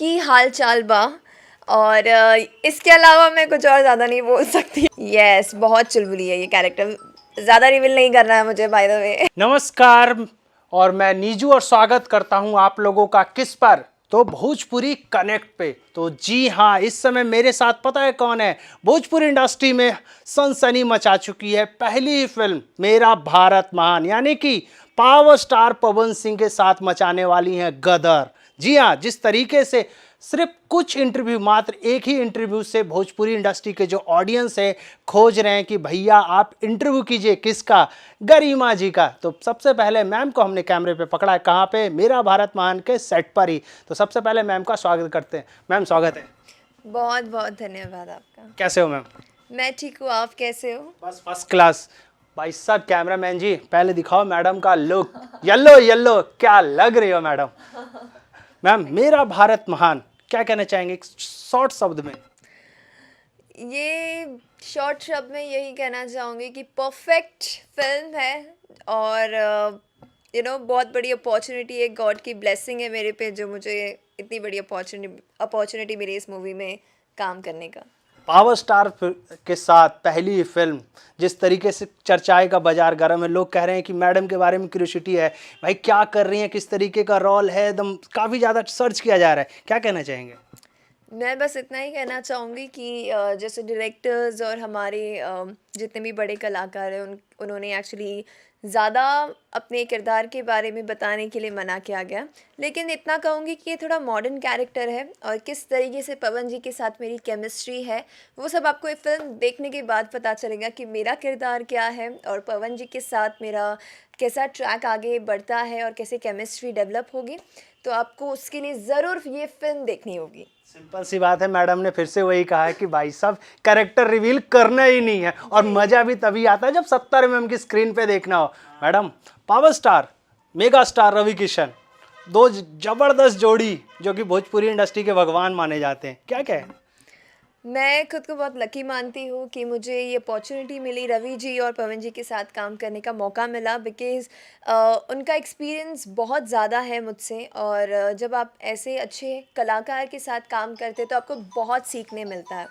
की हाल चाल बा। और इसके अलावा मैं कुछ और ज़्यादा नहीं बोल सकती। यस, बहुत चुलबुली है ये कैरेक्टर, ज़्यादा रिवील नहीं करना है मुझे बाय द वे। नमस्कार, और मैं नीजू और स्वागत करता हूं आप लोगों का किस पर, तो भोजपुरी कनेक्ट पे। तो जी हाँ, इस समय मेरे साथ पता है कौन है। भोजपुरी इंडस्ट्री में सनसनी मचा चुकी है पहली ही फिल्म मेरा भारत महान, यानी कि पावर स्टार पवन सिंह के साथ मचाने वाली हैं गदर। जी हाँ, जिस तरीके से सिर्फ कुछ इंटरव्यू, मात्र एक ही इंटरव्यू से भोजपुरी इंडस्ट्री के जो ऑडियंस है खोज रहे हैं कि भैया आप इंटरव्यू कीजिए किसका, गरिमा जी का। तो सबसे पहले मैम को हमने कैमरे पे पकड़ा है, कहाँ पे, मेरा भारत महान के सेट पर ही। तो सबसे पहले मैम का स्वागत करते हैं। मैम स्वागत है। बहुत बहुत धन्यवाद आपका। कैसे हो मैम? मैं ठीक हूँ, आप कैसे हो? बस फर्स्ट क्लास। भाई साहब कैमरामैन जी पहले दिखाओ मैडम का लुक, येलो येलो, क्या लग रही हो मैडम। मैम मेरा भारत महान क्या कहना चाहेंगे एक शॉर्ट शब्द में? ये शॉर्ट शब्द में यही कहना चाहूँगी कि परफेक्ट फिल्म है। और बहुत बड़ी अपॉर्चुनिटी है, गॉड की ब्लेसिंग है मेरे पे, जो मुझे इतनी बड़ी अपॉर्चुनिटी मिली इस मूवी में काम करने का। पावर स्टार के साथ पहली फिल्म, जिस तरीके से चर्चाएं का बाजार गर्म है, लोग कह रहे हैं कि मैडम के बारे में क्यूरियोसिटी है, भाई क्या कर रही हैं, किस तरीके का रोल है, एकदम काफ़ी ज़्यादा सर्च किया जा रहा है, क्या कहना चाहेंगे? मैं बस इतना ही कहना चाहूँगी कि जैसे डायरेक्टर्स और हमारे जितने भी बड़े कलाकार हैं उन्होंने एक्चुअली ज़्यादा अपने किरदार के बारे में बताने के लिए मना किया गया, लेकिन इतना कहूँगी कि ये थोड़ा मॉडर्न कैरेक्टर है और किस तरीके से पवन जी के साथ मेरी केमिस्ट्री है वो सब आपको ये फिल्म देखने के बाद पता चलेगा कि मेरा किरदार क्या है और पवन जी के साथ मेरा कैसा ट्रैक आगे बढ़ता है और कैसे केमिस्ट्री डेवलप होगी। तो आपको उसके लिए ज़रूर ये फिल्म देखनी होगी। सिंपल सी बात है, मैडम ने फिर से वही कहा है कि भाई साहब कैरेक्टर रिवील करना ही नहीं है, और मजा भी तभी आता है जब 70 mm की स्क्रीन पे देखना हो। Madam power star mega star Ravi Kishan, दो जबरदस्त जोड़ी जो कि भोजपुरी इंडस्ट्री के भगवान माने जाते हैं, क्या क्या है? मैं खुद को बहुत लकी मानती हूँ कि मुझे ये अपॉर्चुनिटी मिली, रवि जी और पवन जी के साथ काम करने का मौका मिला, बिकॉज़ उनका एक्सपीरियंस बहुत ज़्यादा है मुझसे। और जब आप ऐसे अच्छे कलाकार के साथ काम करते हैं तो आपको बहुत सीखने मिलता है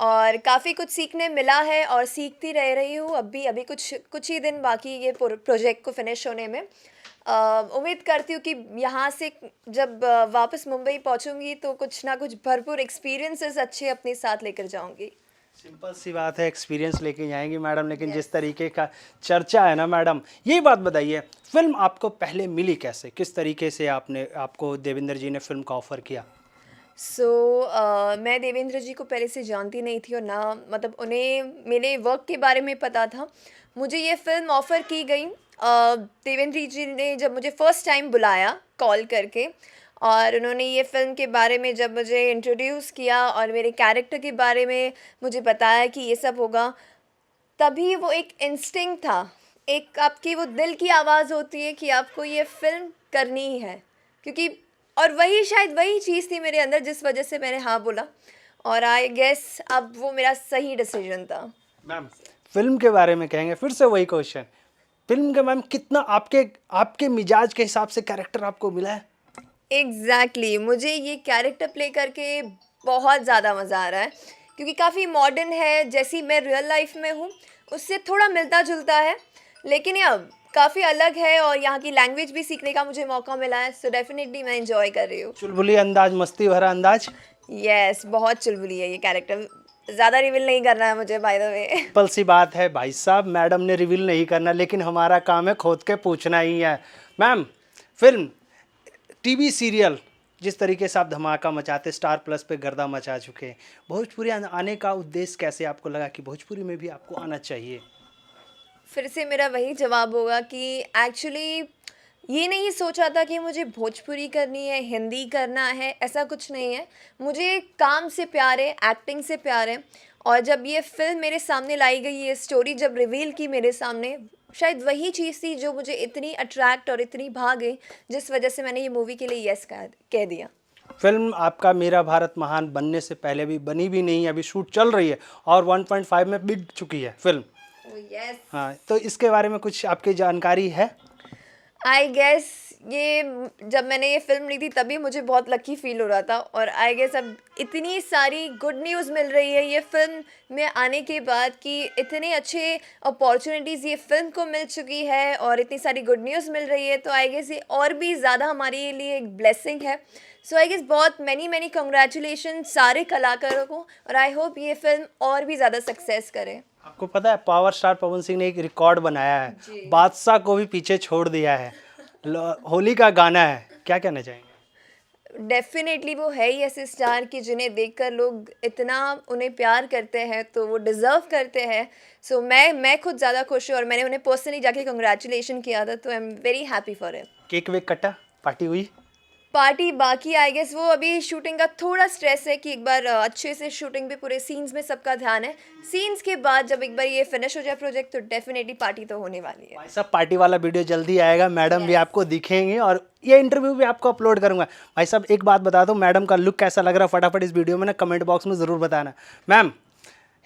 और काफ़ी कुछ सीखने मिला है और सीखती रह रही हूँ। अभी कुछ ही दिन बाकी ये प्रोजेक्ट को फिनिश होने में। उम्मीद करती हूँ कि यहाँ से जब वापस मुंबई पहुँचूँगी तो कुछ ना कुछ भरपूर एक्सपीरियंसेस अच्छे अपने साथ लेकर जाऊँगी। सिंपल सी बात है, एक्सपीरियंस लेके जाएंगी मैडम, लेकिन जिस तरीके का चर्चा है ना मैडम, यही बात बताइए, फिल्म आपको पहले मिली कैसे, किस तरीके से आपको देवेंद्र जी ने फिल्म का ऑफ़र किया? मैं देवेंद्र जी को पहले से जानती नहीं थी और ना मतलब उन्हें मेरे वर्क के बारे में पता था। मुझे ये फ़िल्म ऑफ़र की गई देवेंद्र जी ने जब मुझे फ़र्स्ट टाइम बुलाया कॉल करके, और उन्होंने ये फ़िल्म के बारे में जब मुझे इंट्रोड्यूस किया और मेरे कैरेक्टर के बारे में मुझे बताया कि ये सब होगा, तभी वो एक इंस्टिंक्ट था, एक आपकी वो दिल की आवाज़ होती है कि आपको ये फ़िल्म करनी ही है, क्योंकि और वही शायद वही चीज़ थी मेरे अंदर जिस वजह से मैंने हाँ बोला, और आई गेस अब वो मेरा सही डिसीजन था। मैम फिल्म के बारे में कहेंगे, फिर से वही क्वेश्चन, फिल्म के मैम कितना आपके आपके मिजाज के हिसाब से कैरेक्टर आपको मिला है? एग्जैक्टली मुझे ये कैरेक्टर प्ले करके बहुत ज़्यादा मज़ा आ रहा है, क्योंकि काफ़ी मॉडर्न है, जैसी मैं रियल लाइफ में हूँ उससे थोड़ा मिलता जुलता है, लेकिन ये अब काफ़ी अलग है और यहाँ की लैंग्वेज भी सीखने का मुझे मौका मिला है। सो डेफिनेटली मैं इंजॉय कर रही हूँ। चुलबुली अंदाज, मस्ती भरा अंदाज। यस, बहुत चुलबुली है ये कैरेक्टर, ज़्यादा रिवील नहीं करना है मुझे बाय द वे। सिंपल सी बात है भाई साहब, मैडम ने रिवील नहीं करना, लेकिन हमारा काम है खोद के पूछना ही है। मैम फिल्म, टीवी सीरियल, जिस तरीके से आप धमाका मचाते, स्टार प्लस पे गर्दा मचा चुके हैं, भोजपुरी आने का उद्देश्य कैसे आपको लगा कि भोजपुरी में भी आपको आना चाहिए? फिर से मेरा वही जवाब होगा कि एक्चुअली ये नहीं सोचा था कि मुझे भोजपुरी करनी है, हिंदी करना है, ऐसा कुछ नहीं है। मुझे काम से प्यार है, एक्टिंग से प्यार है, और जब ये फिल्म मेरे सामने लाई गई, ये स्टोरी जब रिवील की मेरे सामने, शायद वही चीज़ थी जो मुझे इतनी अट्रैक्ट और इतनी भा गई, जिस वजह से मैंने ये मूवी के लिए यस कह दिया। फिल्म आपका मेरा भारत महान बनने से पहले भी बनी भी नहीं है, अभी शूट चल रही है और 1.5 में बिक चुकी है फिल्म। यस, हाँ, तो इसके बारे में कुछ आपकी जानकारी है? आई गेस जब मैंने ये फ़िल्म ली थी तभी मुझे बहुत लकी फ़ील हो रहा था, और आई गेस अब इतनी सारी गुड न्यूज़ मिल रही है ये फ़िल्म में आने के बाद कि इतने अच्छे अपॉर्चुनिटीज़ ये फ़िल्म को मिल चुकी है और इतनी सारी गुड न्यूज़ मिल रही है, तो आई गेस ये और भी ज़्यादा हमारे लिए एक ब्लेसिंग है। सो आई गेस बहुत मैनी कंग्रेचुलेशन सारे कलाकारों को, और आई होप ये फ़िल्म और भी ज़्यादा सक्सेस करे। आपको पता है पावर स्टार पवन सिंह ने एक रिकॉर्ड बनाया है, बादशाह को भी पीछे छोड़ दिया है। होली का गाना है, क्या कहना चाहेंगे? डेफिनेटली वो है ही ऐसे स्टार कि जिन्हें देखकर लोग इतना उन्हें प्यार करते हैं, तो वो डिज़र्व करते हैं। सो मैं खुद ज़्यादा खुश हूँ, और मैंने उन्हें पर्सनली जाके कंग्रेचुलेशन किया था, तो I am very happy for it. Cake वेक कटा, पार्टी हुई? पार्टी बाकी, आई गेस वो अभी शूटिंग का थोड़ा स्ट्रेस है कि एक बार अच्छे से शूटिंग पे पूरे सीन्स में सबका ध्यान है। सीन्स के बाद जब एक बार ये फिनिश हो जाए प्रोजेक्ट, तो डेफिनेटली पार्टी तो होने वाली है। भाई साहब पार्टी वाला वीडियो जल्दी आएगा, मैडम भी आपको दिखेंगे और ये इंटरव्यू भी आपको अपलोड करूंगा। भाई साहब एक बात बता दो, मैडम का लुक कैसा लग रहा है फटाफट इस वीडियो में ना कमेंट बॉक्स में ज़रूर बताना। मैम,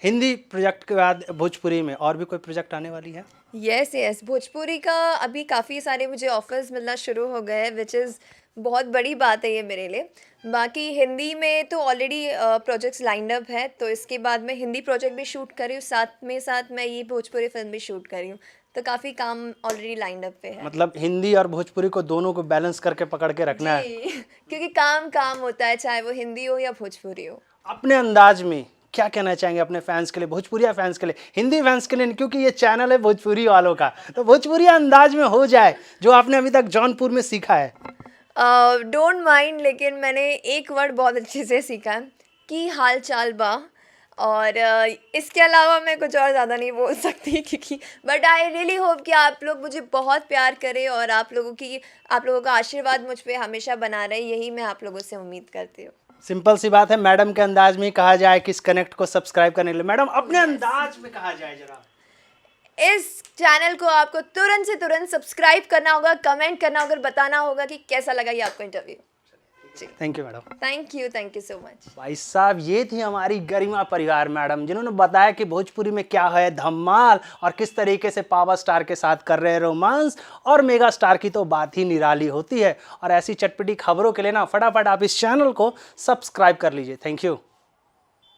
हिंदी प्रोजेक्ट के बाद भोजपुरी में और भी कोई प्रोजेक्ट आने वाली है? यस, भोजपुरी का अभी काफ़ी सारे मुझे ऑफर्स मिलना शुरू हो गए हैं, विच इज़ बहुत बड़ी बात है ये मेरे लिए। बाकी हिंदी में तो ऑलरेडी प्रोजेक्ट्स लाइंड अप है, तो इसके बाद मैं हिंदी प्रोजेक्ट भी शूट कर रही हूँ, साथ मैं ये भोजपुरी फिल्म भी शूट कर रही हूँ, तो काफ़ी काम ऑलरेडी लाइंड अप पे है। मतलब हिंदी और भोजपुरी को दोनों को बैलेंस करके पकड़ के रखना है। क्योंकि काम काम होता है, चाहे वो हिंदी हो या भोजपुरी हो। अपने अंदाज में क्या कहना चाहेंगे अपने फैंस के लिए, भोजपुरिया फैंस के लिए, हिंदी फैंस के लिए नहीं, क्योंकि ये चैनल है भोजपुरी वालों का, तो भोजपुरिया अंदाज में हो जाए जो आपने अभी तक जौनपुर में सीखा है। डोंट माइंड, लेकिन मैंने एक वर्ड बहुत अच्छे से सीखा है कि हाल चाल बा, और इसके अलावा मैं कुछ और ज़्यादा नहीं बोल सकती, क्योंकि बट आई रियली होप कि आप लोग मुझे बहुत प्यार करें और आप लोगों का आशीर्वाद मुझ पे हमेशा बना रहे, यही मैं आप लोगों से उम्मीद करती हूँ। सिंपल सी बात है, मैडम के अंदाज में कहा जाए कि इस कनेक्ट को सब्सक्राइब करने के लिए मैडम अपने अंदाज में कहा जाए जरा। इस चैनल को आपको तुरंत से तुरंत सब्सक्राइब करना होगा, कमेंट करना होगा और बताना होगा कि कैसा लगा ये आपको interview. Thank you madam. Thank you so much. भाई साहब ये थी हमारी गरिमा परिवार मैडम, जिन्होंने बताया कि भोजपुरी में क्या है धमाल और किस तरीके से पावर स्टार के साथ कर रहे हैं रोमांस, और मेगा स्टार की तो बात ही निराली होती है। और ऐसी चटपटी खबरों के लिए ना फटाफट आप इस चैनल को सब्सक्राइब कर लीजिए। Thank you.